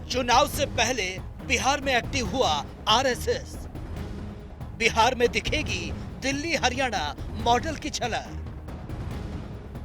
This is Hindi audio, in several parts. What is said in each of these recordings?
चुनाव से पहले बिहार में एक्टिव हुआ आरएसएस। बिहार में दिखेगी दिल्ली हरियाणा मॉडल की झलक।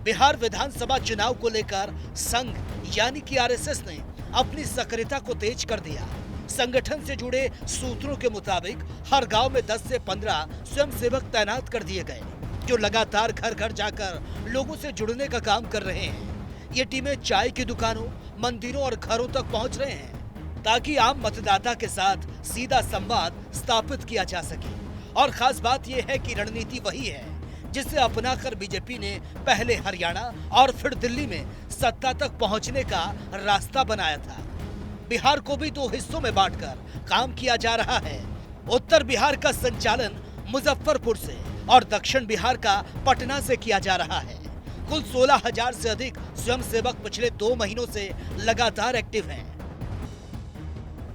बिहार विधानसभा चुनाव को लेकर संघ यानी कि आरएसएस ने अपनी सक्रियता को तेज कर दिया। संगठन से जुड़े सूत्रों के मुताबिक हर गांव में 10 से 15 स्वयंसेवक तैनात कर दिए गए, जो लगातार घर घर जाकर लोगों से जुड़ने का काम कर रहे हैं। ये टीमें चाय की दुकानों, मंदिरों और घरों तक पहुंच रहे हैं ताकि आम मतदाता के साथ सीधा संवाद स्थापित किया जा सके। और खास बात यह है कि रणनीति वही है जिसे अपनाकर बीजेपी ने पहले हरियाणा और फिर दिल्ली में सत्ता तक पहुंचने का रास्ता बनाया था। बिहार को भी 2 हिस्सों में बांटकर काम किया जा रहा है। उत्तर बिहार का संचालन मुजफ्फरपुर से और दक्षिण बिहार का पटना से किया जा रहा है। कुल 16,000 से अधिक स्वयंसेवक पिछले 2 महीनों से लगातार एक्टिव हैं।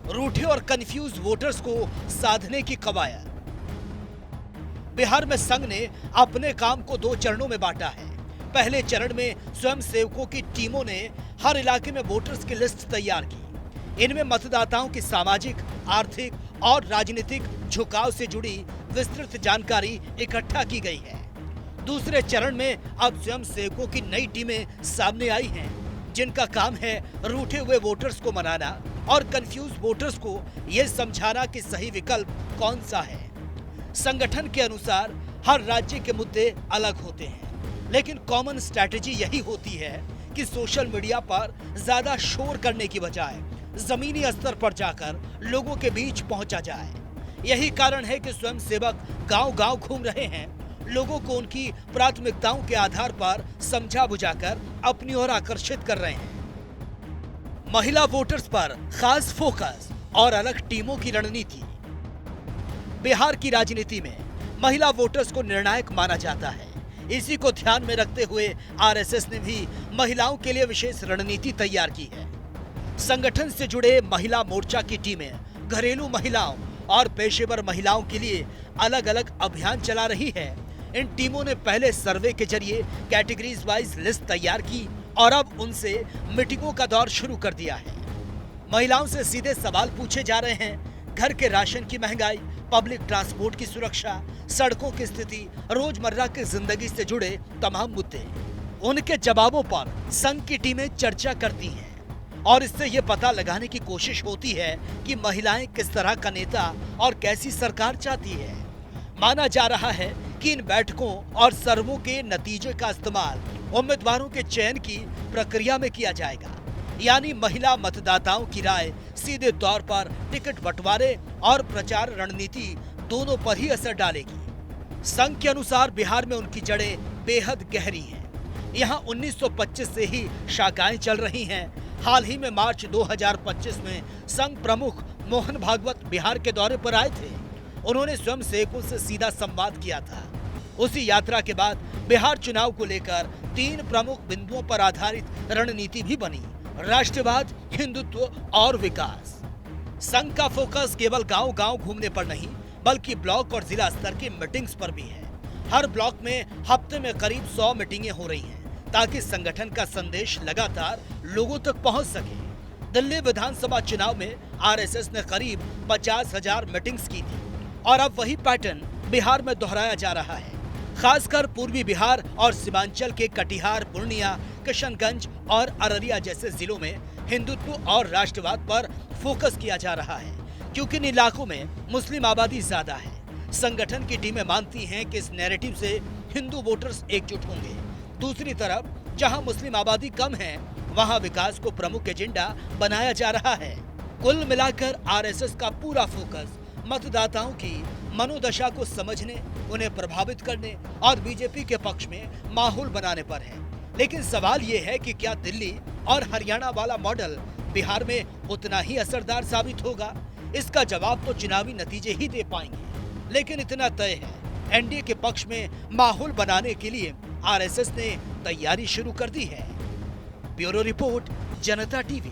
रूठे और कंफ्यूज वोटर्स को साधने की कवायद। बिहार में संघ ने अपने काम को 2 चरणों में बांटा है। पहले चरण में स्वयंसेवकों की टीमों ने हर इलाके में वोटर्स की लिस्ट तैयार की। इनमें मतदाताओं की सामाजिक, आर्थिक और राजनीतिक झुकाव से जुड़ी विस्तृत जानकारी इकट्ठा की गई है। दूसरे चरण में अब स्वयंसेवकों की नई टीमें सामने आई हैं, जिनका काम है रूठे हुए वोटर्स को मनाना और कंफ्यूज वोटर्स को यह समझाना कि सही विकल्प कौन सा है। संगठन के अनुसार हर राज्य के मुद्दे अलग होते हैं, लेकिन कॉमन स्ट्रैटेजी यही होती है कि सोशल मीडिया पर ज्यादा शोर करने की बजाय जमीनी स्तर पर जाकर लोगों के बीच पहुंचा जाए। यही कारण है कि स्वयंसेवक गांव-गांव घूम रहे हैं, लोगों को उनकी प्राथमिकताओं के आधार पर समझा बुझाकर अपनी ओर आकर्षित कर रहे हैं। महिला वोटर्स पर खास फोकस और अलग टीमों की रणनीति। बिहार की राजनीति में महिला वोटर्स को निर्णायक माना जाता है। इसी को ध्यान में रखते हुए आरएसएस ने भी महिलाओं के लिए विशेष रणनीति तैयार की है। संगठन से जुड़े महिला मोर्चा की टीमें घरेलू महिलाओं और पेशेवर महिलाओं के लिए अलग अलग अभियान चला रही है। इन टीमों ने पहले सर्वे के जरिए कैटेगरीज वाइज लिस्ट तैयार की और अब उनसे मीटिंगों का दौर शुरू कर दिया है। महिलाओं से सीधे सवाल पूछे जा रहे हैं। घर के राशन की महंगाई, पब्लिक ट्रांसपोर्ट की सुरक्षा, सड़कों की स्थिति, रोजमर्रा की जिंदगी से जुड़े तमाम मुद्दे। उनके जवाबों पर संघ की टीमें चर्चा करती हैं और इससे ये पता लगाने की कोशिश होती है कि महिलाएं किस तरह का नेता और कैसी सरकार चाहती है। माना जा रहा है कि इन बैठकों और सर्वों के नतीजे का इस्तेमाल उम्मीदवारों के चयन की प्रक्रिया में किया जाएगा, यानी महिला मतदाताओं की राय सीधे तौर पर टिकट बंटवारे और प्रचार रणनीति दोनों पर ही असर डालेगी। संघ के अनुसार बिहार में उनकी जड़ें बेहद गहरी हैं। यहाँ 1925 से ही शाखाएं चल रही हैं। हाल ही में मार्च 2025 में संघ प्रमुख मोहन भागवत बिहार के दौरे पर आए थे। उन्होंने स्वयंसेवकों से सीधा संवाद किया था। उसी यात्रा के बाद बिहार चुनाव को लेकर 3 प्रमुख बिंदुओं पर आधारित रणनीति भी बनी: राष्ट्रवाद, हिंदुत्व और विकास। संघ का फोकस केवल गांव-गांव घूमने पर नहीं, बल्कि ब्लॉक और जिला स्तर की मीटिंग्स पर भी है। हर ब्लॉक में हफ्ते में करीब 100 मीटिंगें हो रही हैं, ताकि संगठन का संदेश लगातार लोगों तक पहुंच सके। दिल्ली विधानसभा चुनाव में आरएसएस ने करीब 50,000 मीटिंग्स की थी और अब वही पैटर्न बिहार में दोहराया जा रहा है। खासकर पूर्वी बिहार और सीमांचल के कटिहार, पूर्णिया, किशनगंज और अररिया जैसे जिलों में हिंदुत्व और राष्ट्रवाद पर फोकस किया जा रहा है, क्योंकि इन इलाकों में मुस्लिम आबादी ज्यादा है। संगठन की टीमें मानती हैं कि इस नैरेटिव से हिंदू वोटर्स एकजुट होंगे। दूसरी तरफ जहां मुस्लिम आबादी कम है, वहां विकास को प्रमुख एजेंडा बनाया जा रहा है। कुल मिलाकर आरएसएस का पूरा फोकस मतदाताओं की मनोदशा को समझने, उन्हें प्रभावित करने और बीजेपी के पक्ष में माहौल बनाने पर है। लेकिन सवाल ये है कि क्या दिल्ली और हरियाणा वाला मॉडल बिहार में उतना ही असरदार साबित होगा? इसका जवाब तो चुनावी नतीजे ही दे पाएंगे। लेकिन इतना तय है, एनडीए के पक्ष में माहौल बनाने के लिए आरएसएस ने तैयारी शुरू कर दी है। ब्यूरो रिपोर्ट, जनता टीवी।